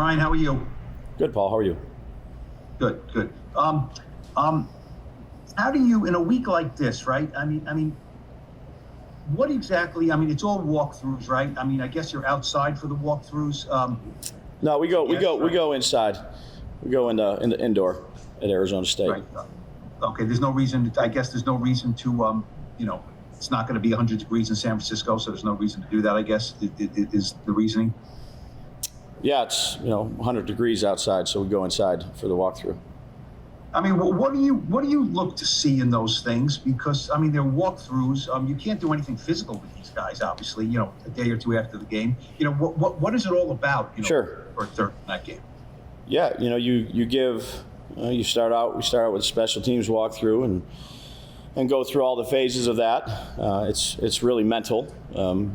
Brian, how are you? Good, Paul. How are you? Good. How do you, in a week like this, right? I mean, what exactly? I mean, it's all walkthroughs, right? I mean, I guess you're outside for the walkthroughs. No, we go inside. We go in the indoor at Arizona State. Right. Okay. There's no reason. I guess there's no reason to, it's not going to be 100 degrees in San Francisco, so there's no reason to do that. I guess it is the reasoning. Yeah, it's 100 degrees outside, so we go inside for the walkthrough. I mean, what do you look to see in those things? Because I mean, they're walkthroughs. You can't do anything physical with these guys, obviously. A day or two after the game. What is it all about? Sure. For a third night game. Yeah, you give. We start out with a special teams walkthrough and go through all the phases of that. It's really mental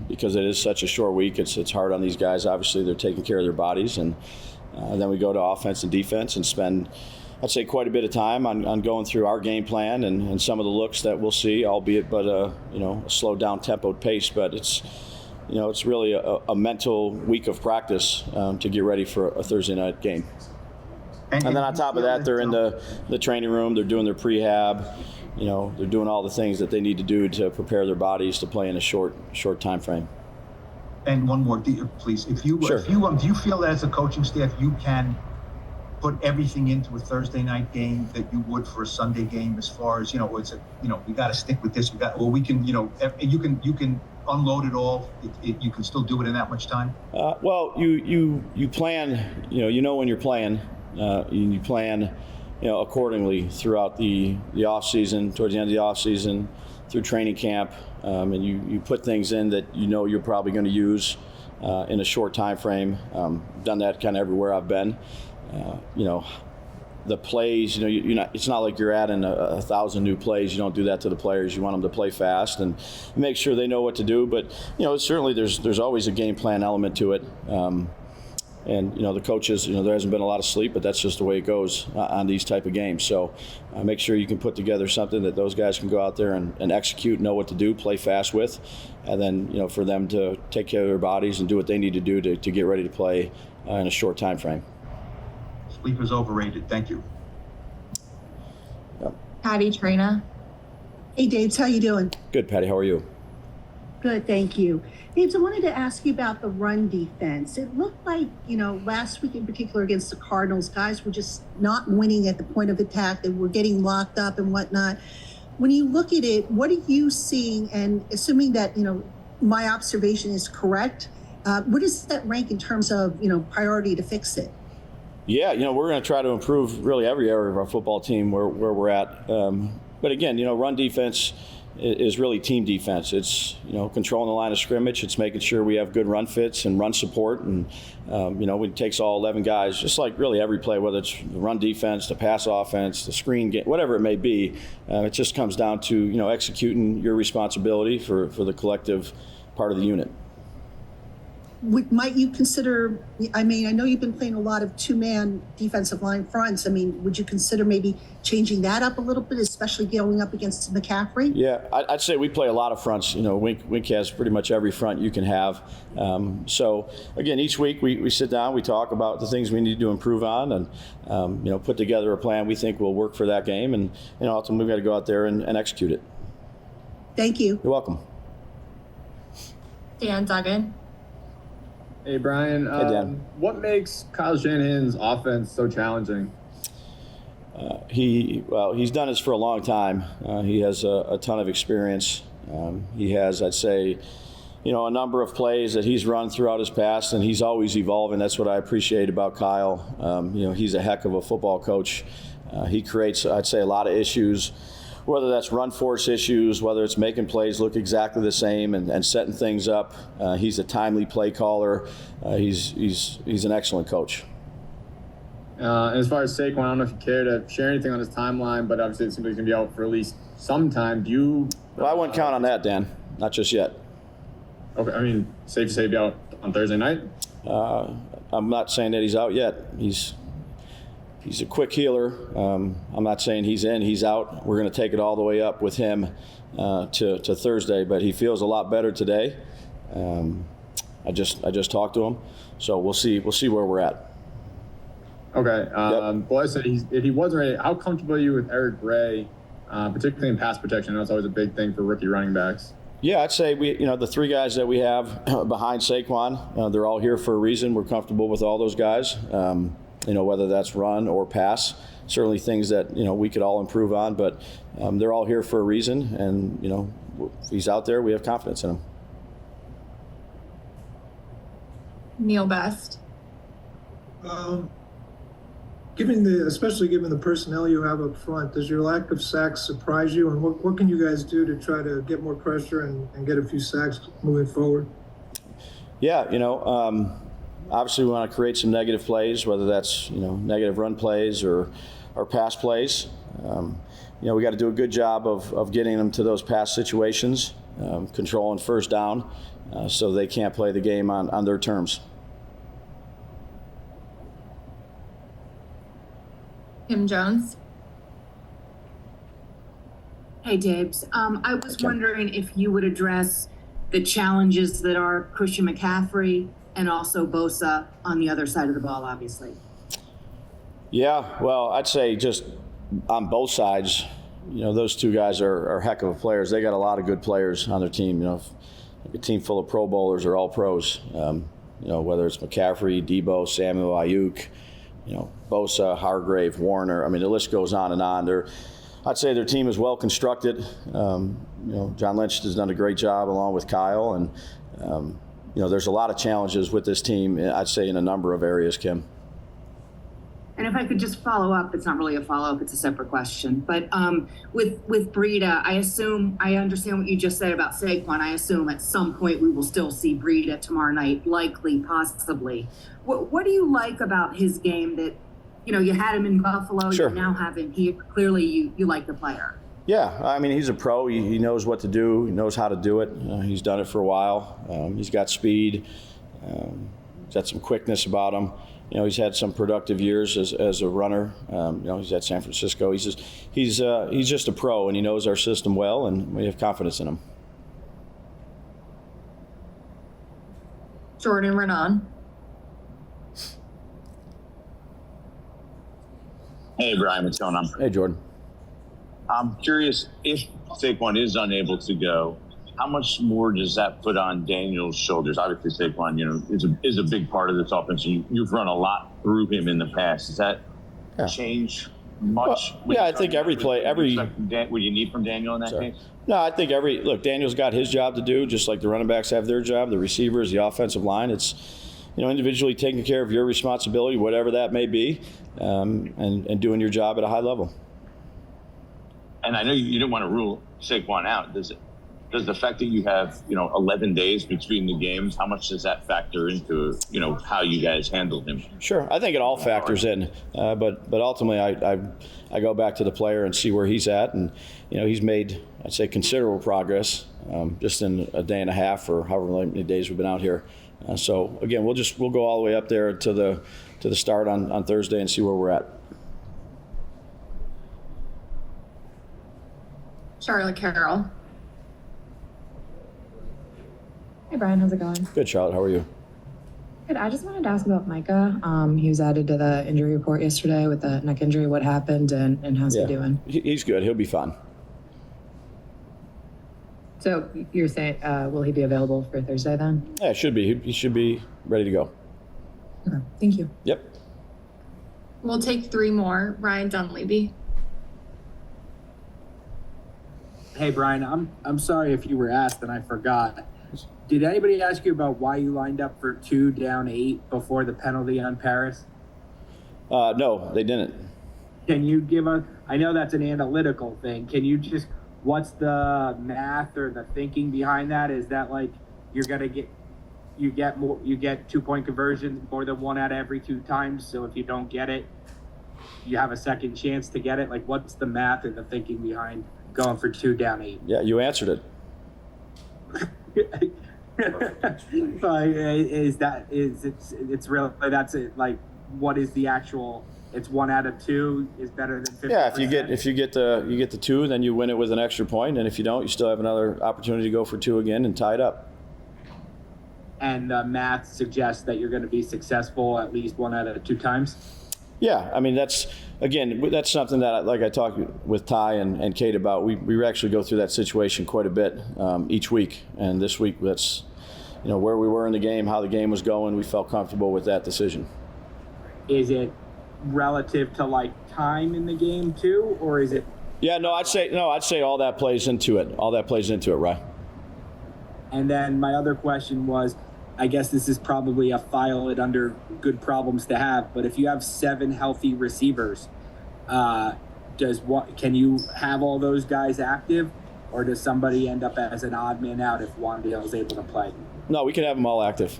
because it is such a short week. It's hard on these guys. Obviously, they're taking care of their bodies, and then we go to offense and defense and spend, I'd say, quite a bit of time on going through our game plan and some of the looks that we'll see, albeit but a slowed down tempoed pace. But it's really a mental week of practice to get ready for a Thursday night game. And then on top of that, they're in the training room. They're doing their prehab. They're doing all the things that they need to do to prepare their bodies to play in a short time frame. And one more, please. Sure. Do you feel that as a coaching staff you can put everything into a Thursday night game that you would for a Sunday game? As far as we got to stick with this. You can unload it all. You can still do it in that much time. Well, you plan. When you're playing. You plan, accordingly throughout the off season, towards the end of the off season, through training camp, and you put things in that you're probably going to use in a short time frame. Done that kind of everywhere I've been. The plays, it's not like you're adding 1,000 new plays. You don't do that to the players. You want them to play fast and make sure they know what to do. But certainly there's always a game plan element to it. And the coaches, there hasn't been a lot of sleep, but that's just the way it goes on these type of games. So make sure you can put together something that those guys can go out there and execute, know what to do, play fast with, and then for them to take care of their bodies and do what they need to do to get ready to play in a short time frame. Sleep is overrated. Thank you. Yep. Patty Traina. Hey, Dave, how you doing? Good, Patty. How are you? Good, thank you. Dave, I wanted to ask you about the run defense. It looked like, last week in particular against the Cardinals, guys were just not winning at the point of attack. They were getting locked up and whatnot. When you look at it, what are you seeing? And assuming that, my observation is correct, where does that rank in terms of, priority to fix it? Yeah, we're going to try to improve really every area of our football team where we're at. But again, run defense is really team defense. It's controlling the line of scrimmage. It's making sure we have good run fits and run support, and it takes all 11 guys, just like really every play, whether it's the run defense, the pass offense, the screen game, whatever it may be. It just comes down to executing your responsibility for the collective part of the unit. Might you consider, I know you've been playing a lot of two-man defensive line fronts. Would you consider maybe changing that up a little bit, especially going up against McCaffrey? Yeah, I'd say we play a lot of fronts. Wink has pretty much every front you can have. So, again, each week we sit down, we talk about the things we need to improve on and, put together a plan we think will work for that game. And, ultimately we've got to go out there and execute it. Thank you. You're welcome. Dan Duggan. Hey, Brian. Hey, Dan. What makes Kyle Shanahan's offense so challenging? He's done this for a long time. He has a ton of experience. He has, I'd say, a number of plays that he's run throughout his past, and he's always evolving. That's what I appreciate about Kyle. He's a heck of a football coach. He creates, I'd say, a lot of issues, whether that's run force issues, whether it's making plays look exactly the same and setting things up. He's a timely play caller. He's an excellent coach. As far as Saquon, I don't know if you care to share anything on his timeline, but obviously it seems like he's going to be out for at least some time. Well, I wouldn't count on that, Dan. Not just yet. Okay, safe to say he'll be out on Thursday night? I'm not saying that he's out yet. He's a quick healer. I'm not saying he's in, he's out. We're going to take it all the way up with him to Thursday, but he feels a lot better today. I just talked to him, so we'll see where we're at. Okay. Well, I said if he wasn't ready, how comfortable are you with Eric Gray, particularly in pass protection? I know it's always a big thing for rookie running backs. Yeah, I'd say the three guys that we have behind Saquon, they're all here for a reason. We're comfortable with all those guys, whether that's run or pass. Certainly things that, we could all improve on, but they're all here for a reason. And, if he's out there, we have confidence in him. Neil Best. Especially given the personnel you have up front, does your lack of sacks surprise you? And what can you guys do to try to get more pressure and get a few sacks moving forward? Yeah, obviously we want to create some negative plays, whether that's, negative run plays or pass plays. We got to do a good job of getting them to those pass situations, controlling first down, so they can't play the game on their terms. Kim Jones. Hey, Dabes. I was wondering if you would address the challenges that are Christian McCaffrey and also Bosa on the other side of the ball, obviously. Yeah, well, I'd say just on both sides, those two guys are heck of players. They got a lot of good players on their team. A team full of Pro Bowlers or all pros. Whether it's McCaffrey, Debo, Samuel, Ayuk, Bosa, Hargrave, Warner. I mean, the list goes on and on. I'd say their team is well constructed. John Lynch has done a great job along with Kyle, and there's a lot of challenges with this team. I'd say in a number of areas, Kim. And if I could just follow up, it's not really a follow-up, it's a separate question. But with Breida, I understand what you just said about Saquon. I assume at some point we will still see Breida tomorrow night, likely, possibly. What do you like about his game that, you had him in Buffalo, Sure. You now have him here. Clearly you like the player. Yeah, I mean, he's a pro. He knows what to do. He knows how to do it. He's done it for a while. He's got speed. He's got some quickness about him. He's had some productive years as a runner. He's at San Francisco. He's just a pro, and he knows our system well, and we have confidence in him. Jordan Renan. Hey, Brian, what's going on? Hey, Jordan. I'm curious, if Saquon is unable to go, how much more does that put on Daniel's shoulders? Obviously, Saquon, is a big part of this offense. You've run a lot through him in the past. Does that change much? Well, I think what you need from Daniel in that case? No, I think Daniel's got his job to do, just like the running backs have their job, the receivers, the offensive line. It's, individually taking care of your responsibility, whatever that may be, and doing your job at a high level. And I know you didn't want to rule Saquon out. Does the fact that you have 11 days between the games, how much does that factor into how you guys handle him? Sure, I think it all factors in, but ultimately I go back to the player and see where he's at, and he's made, I'd say, considerable progress just in a day and a half or however many days we've been out here. So again, we'll go all the way up there to the start on Thursday and see where we're at. Charlotte Carroll. Hey, Brian, how's it going? Good, Charlotte. How are you? Good. I just wanted to ask about Micah. He was added to the injury report yesterday with the neck injury. What happened and how's he doing? He's good. He'll be fine. So you're saying, will he be available for Thursday then? Yeah, should be. He should be ready to go. Okay. Thank you. Yep. We'll take three more. Ryan Dunleavy. Hey, Brian, I'm sorry if you were asked and I forgot. Did anybody ask you about why you lined up for 2 down 8 before the penalty on Paris? No, they didn't. Can you give us, I know that's an analytical thing. Can you just, what's the math or the thinking behind that? Is that like you're going to you get 2-point conversions more than 1 out of every 2 times? So if you don't get it, you have a second chance to get it? Like, what's the math or the thinking behind going for 2 down 8? Yeah, you answered it. It's really, that's it. Like, what is the actual, it's 1 out of 2 is better than 50%? Yeah, if you get the 2, then you win it with an extra point, and if you don't, you still have another opportunity to go for 2 again and tie it up. And math suggests that you're going to be successful at least 1 out of 2 times? Yeah, I mean, that's something that, like I talked with Ty and Kate about, we actually go through that situation quite a bit each week. And this week, that's, where we were in the game, how the game was going, we felt comfortable with that decision. Is it relative to like time in the game too, or is it? Yeah, I'd say all that plays into it. All that plays into it, right? And then my other question was, I guess this is probably a file it under good problems to have, but if you have 7 healthy receivers, can you have all those guys active, or does somebody end up as an odd man out if Wandale is able to play? No, we can have them all active.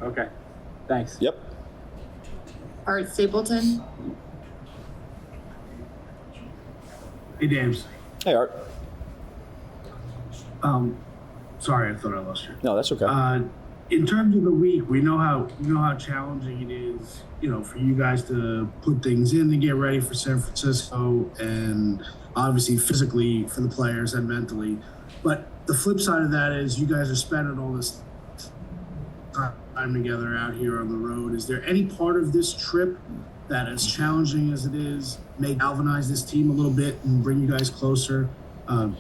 Okay, thanks. Yep. Art Stapleton. Hey, Dames. Hey, Art. Sorry, I thought I lost you. No, that's okay. In terms of the week, we know how challenging it is, for you guys to put things in to get ready for San Francisco, and obviously physically for the players and mentally. But the flip side of that is you guys are spending all this time together out here on the road. Is there any part of this trip that, as challenging as it is, may galvanize this team a little bit and bring you guys closer?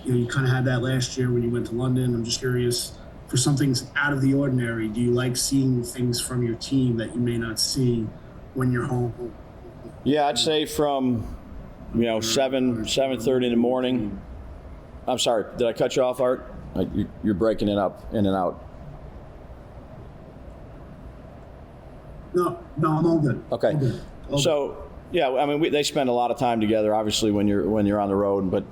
You kind of had that last year when you went to London. I'm just curious, for something out of the ordinary, do you like seeing things from your team that you may not see when you're home? Yeah, I'd say from 7:30 in the morning. I'm sorry, did I cut you off, Art? You're breaking it up in and out. No, I'm all good. Okay. All good. So, yeah, I mean, they spend a lot of time together, obviously, when you're on the road. But,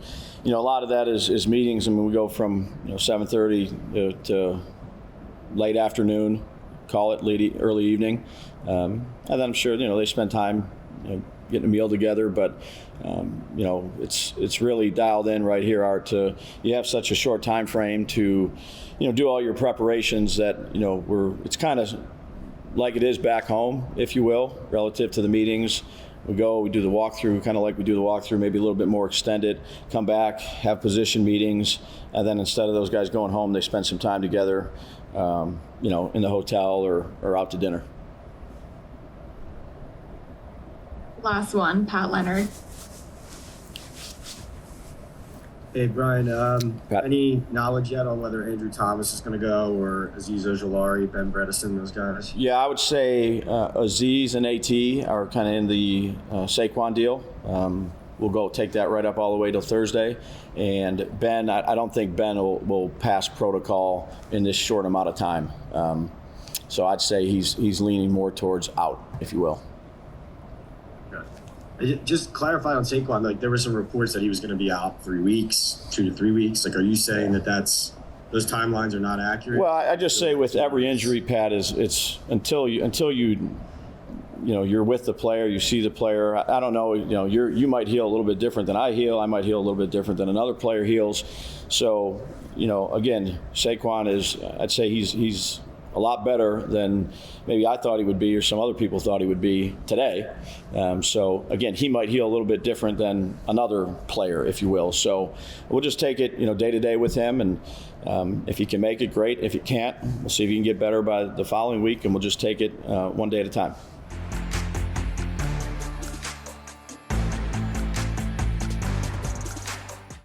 a lot of that is meetings. I mean, we go from 7:30 to late afternoon, call it early evening, and then I'm sure they spend time getting a meal together. But it's really dialed in right here, Art. You have such a short time frame to do all your preparations that it's kind of like it is back home, if you will, relative to the meetings. We do the walkthrough, kind of like we do the walkthrough, maybe a little bit more extended, come back, have position meetings, and then instead of those guys going home, they spend some time together, in the hotel or out to dinner. Last one, Pat Leonard. Hey, Brian, Pat. any knowledge yet on whether Andrew Thomas is going to go, or Aziz Ojulari, Ben Bredesen, those guys? Yeah, I would say Aziz and AT are kind of in the Saquon deal. We'll take that right up all the way till Thursday. And Ben, I don't think Ben will pass protocol in this short amount of time. So I'd say he's leaning more towards out, if you will. Just clarify on Saquon, like there were some reports that he was going to be out 3 weeks, 2 to 3 weeks. Like, are you saying that those timelines are not accurate? Well, I just say with every injury, Pat, it's until you're with the player, you see the player. I don't know, you might heal a little bit different than I heal. I might heal a little bit different than another player heals. So, again, Saquon I'd say he's a lot better than maybe I thought he would be or some other people thought he would be today. So, again, he might heal a little bit different than another player, if you will. So we'll just take it, day to day with him. And if he can make it, great. If he can't, we'll see if he can get better by the following week, and we'll just take it one day at a time.